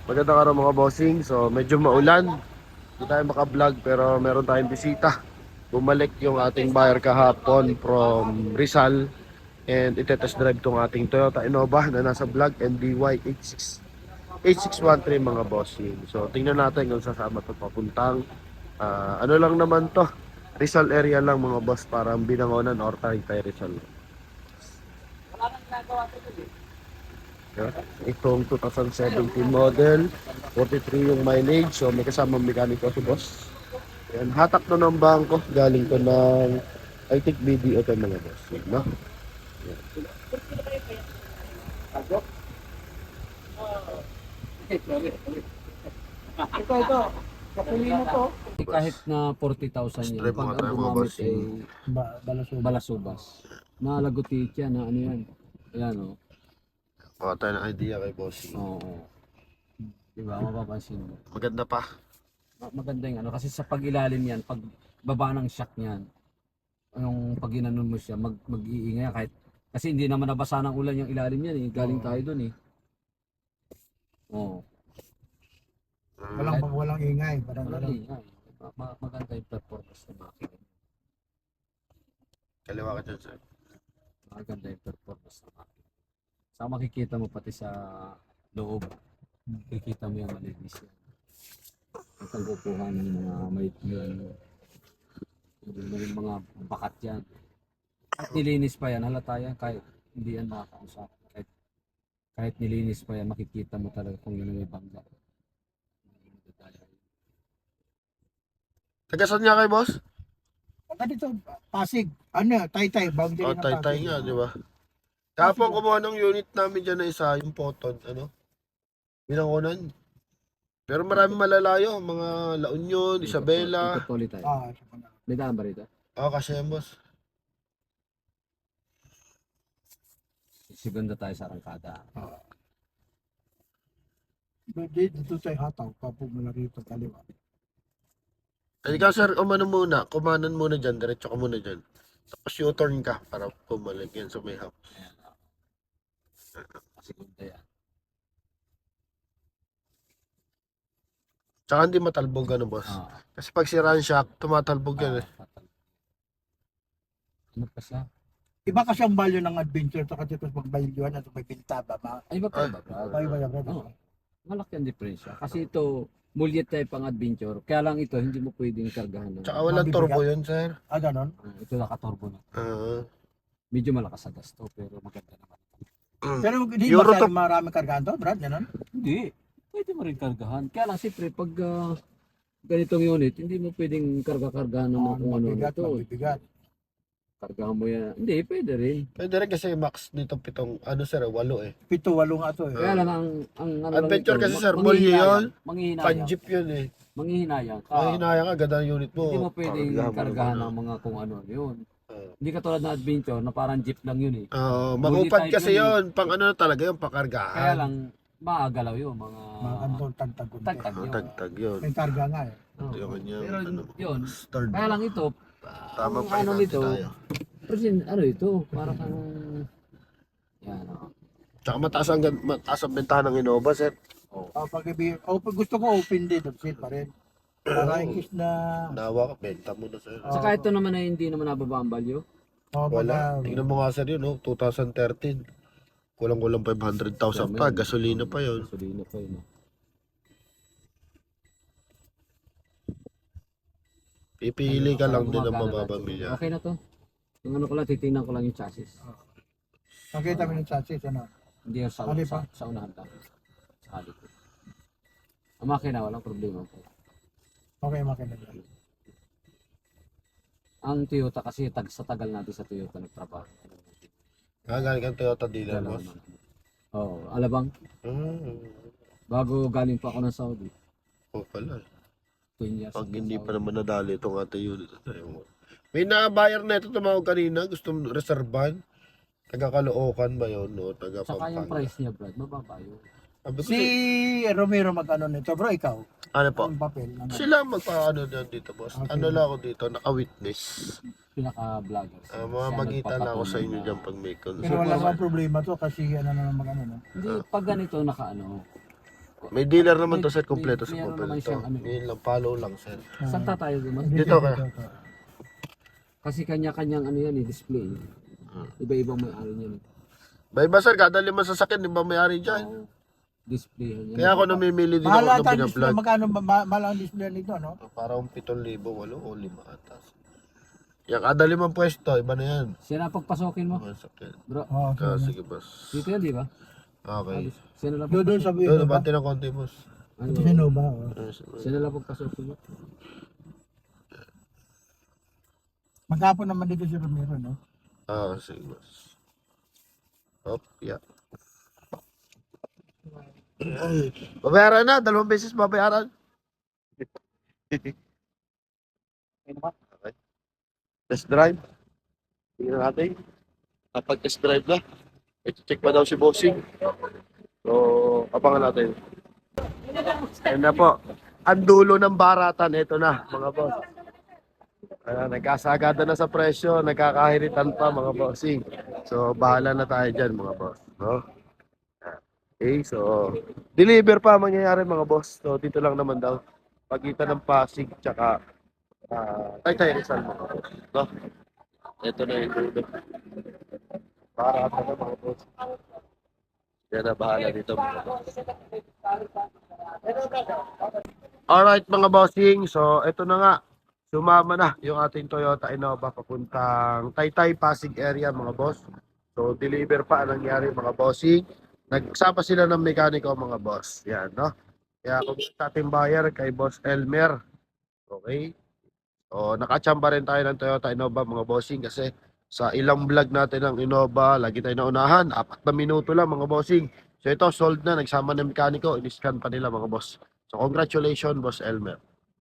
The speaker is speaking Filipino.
Magandang araw mga bossing. So medyo maulan. Hindi tayo maka-vlog pero meron tayong bisita. Bumalik yung ating buyer kahapon from Rizal and itetest drive tong ating Toyota Innova na nasa vlog NBY 8613 mga bossing. So tingnan natin kung sasama ito papuntang ano lang naman to, Rizal area lang mga boss, parang Binangonan or Taytay Rizal. Yeah. Itong 2017 model, 43 yung mileage, so may kasamang mekaniko si boss. Yan, hatak to ng bangko, galing to ng I think BDO to mga boss. Yan, no? Yan. Ito. Kapuli mo to. Kahit na 40,000 Test yan, drive pag mga ang tayo mga gumamit boss. ay Balasubas. balasubas. Nalagutit yan, na ano yan. Ayan o. Baka tayo ng idea kay bossing. Oo. Diba, mapapansin mo. Maganda pa. Maganda yung ano, kasi sa pag-ilalim yan, pag baba ng shock niyan, yung pag ginanon mo siya, mag-iingay yan kahit, kasi hindi naman nabasa ng ulan yung ilalim yan eh, galing tayo dun eh. Oo. Walang ingay. Parang Walang gano'n. ingay. Maganda yung performance ng makina. Kaliwa ka dyan, sir. Maganda yung performance ng makina. Saka makikita mo pati sa loob. Makikita mo yung malinis yan. At ang kukuha ng mga may mga bakat yan. At nilinis pa yan, halata yan kahit hindi yan makakausap. Kahit nilinis pa yan, makikita mo talaga kung yun may bangga. Taga saan nga kay boss? Dito, Pasig. Ano, Taytay. Boundary Oh, ng Taytay Pasig. nga, di ba? Kapag kumuha ng unit namin dyan na isa, yung Poton, ano? Binangonan. Pero marami malalayo, mga La Union, Isabela. Ikot ulit tayo. Sa mga. May daan ba rito? Kasi yan, boss. Segunda tayo sa Arangkada. Dito tayo hataw. Kapag mula rito kaliwa. Ikaw, sir, kumanan muna dyan, diretso ka muna dyan. Tapos U-turn ka para pumalik yan sa may house. Ayan. Segunda yan. Tsaka hindi matalbog, ano, boss. Ah, Kasi pag sira ang shock, tumatalbog yan eh. fatal. Ano pa siya? Iba kasi ang value ng adventure. Saka dito pag bayiluan at may bintaba. Ay, iba pa ba? Iba. Oo. Malaki ang diferensya. Kasi ito, mullet type ang adventure. Kaya lang ito, hindi mo pwedeng kargahan. Tsaka walang Mabibigat. turbo yun, sir. Ganon. Ito nakaturbo na. Ah. Medyo malakas sa gasto, pero maganda naman. Pero hindi Euro ba to. marami kargahan to, Brad? Ganon? Hindi. Pwede mo rin kargahan. Kaya lang, siyempre, pag ganitong unit, hindi mo pwedeng karga-kargahan ng mga kung ano Mabibigat, ito. mabibigat. Kargahan mo yan. Hindi, pwede rin. Pwede rin kasi max dito 7, ano, sir, 8 eh. 7-8 nga to eh. Kaya lang, ang ano lang Adventure ito, kasi, sir, ball nyo yun. Manghihinayang. Pan-jeep yun eh. Manghihinayang ka. Ay, hinaya ka, ganda ng unit mo. Hindi mo pwedeng Kargahan mo kargahan naman, ng mga kung ano yun. ah. Hindi katulad ng adventure na parang jeep lang yun eh. Magupad Multi-type kasi yun eh. yun. Pang ano na talaga yun, Kaya pakargahan. lang, maagalaw yun. Mga Mga kantong tagtag. tagtag yun. Tagtag yun. May karga nga eh. Oo. Yun yung, Pero ano, yun, start. kaya lang ito, Tama ang pa ano yun, nito, tayo. ano ito, para kang, yan o. Tsaka mataas ang bentahan ng Innova, sir. Pag gusto ko open din, seat pa rin. Para in case na Nawa ka, benta mo na, sir. Saka ito naman ay hindi naman nababa ang value. Wala. Tingnan mo nga, sir, yun, no? 2013. Kulang-kulang 500,000 pa. Gasolina pa yun. Gasolina pa yun. Pipili ka lang din ng Gumagana mababang natin. bilya. Okay na to. Yung ano ko lang, titingnan ko lang yung chassis. nakita mo yung chassis, ano? Hindi yung sa, Ali sa, pa? sa unahan lang. Sa halik. Ang makina, walang problema po. Okay, makina na. Ang Toyota kasi sa tagal natin sa Toyota nagtrabaho. Galing kang Toyota dealer, Dalawa boss. naman. Oo, alabang. Hmm. Bago galing pa ako ng Saudi. Oo pala. 10 years. Pag ako hindi sa pa Saudi. naman nadali itong ating unit. May na-buyer na ito tumawag kanina. Gusto mo reservan. Taga Caloocan ba yun? No? Taga Saka yung Pampanga. price niya, Brad, mababa yun. Sabi ko, Si Romero mag-ano nito, bro, ikaw? ano po? Ang papel. Ano? Sila magpaano na dito, boss. Okay. Ano lang ako dito, naka-witness. Pinaka-vlogger. Mga magita lang ako sa inyo dyan pag may Pero concern. wala bang problema to kasi ano na mag-ano, no? Hindi, pag ganito naka ano, May dealer naman to sir, kompleto sa Meron Opel naman ito. siyang ano. Yun lang, follow lang sir. Saan tayo gumas? Dito ka. Kasi kanya-kanyang ano yan display. Iba-ibang may-ari niyan. Ba sir, kada lima sasakyan, di ba may-ari dyan? Oo. Display yan. Kaya ako namimili din Mahal ako ng ata ang display. binablog. Magkano mahal ang display nito, ano? Parang 7,000, 8 o 5 atas. Yung kada limang pwesto, iba na yan. Siya na pagpasokin mo. Mga sakyan. Bro, Oo. Sige boss. dito yan di ba? Okay. Siya na lang Doon sa Ito, Innova. nabati ng konti boss. ano, Ito sa Innova. oh. Siya na lang pagpasokin mo. Maghapon naman dito si Romero, no? Sige boss. Hop, yeah. Ay, babayaran na, 2 beses babayaran. Okay. Test drive. Tingnan natin. Kapag test drive na, i-check pa daw si Bossing. So, abangan natin. Ayan na po. Ang dulo ng baratan, ito na, mga boss. Nagkasagada na sa presyo, nagkakahiritan pa, mga bossing. So, bahala na tayo dyan, mga boss. No? Okay, so, deliver pa mangyayari, mga boss. So, dito lang naman daw. Pagitan ng Pasig, tsaka Taytay Rizal, mga boss. No? Ito na yung dulo. Baratan na, mga boss. Yan na, bahala dito, mga boss. Alright, mga bossing. So, ito na nga. Sumama na yung ating Toyota Innova papuntang Taytay, Pasig area, mga boss. So, deliver pa ang nangyari, mga bossing. Nagsama sila ng mekaniko, mga boss. Yan, no? Kaya kung sa ating buyer kay Boss Elmer. Okay? So, nakachamba rin tayo ng Toyota Innova, mga bossing, kasi sa ilang vlog natin ng Innova, lagi tayo naunahan. 4 na minuto lang, mga bossing. So, ito, sold na. Nagsama ng mekaniko. In-scan pa nila, mga boss. So, congratulations, Boss Elmer.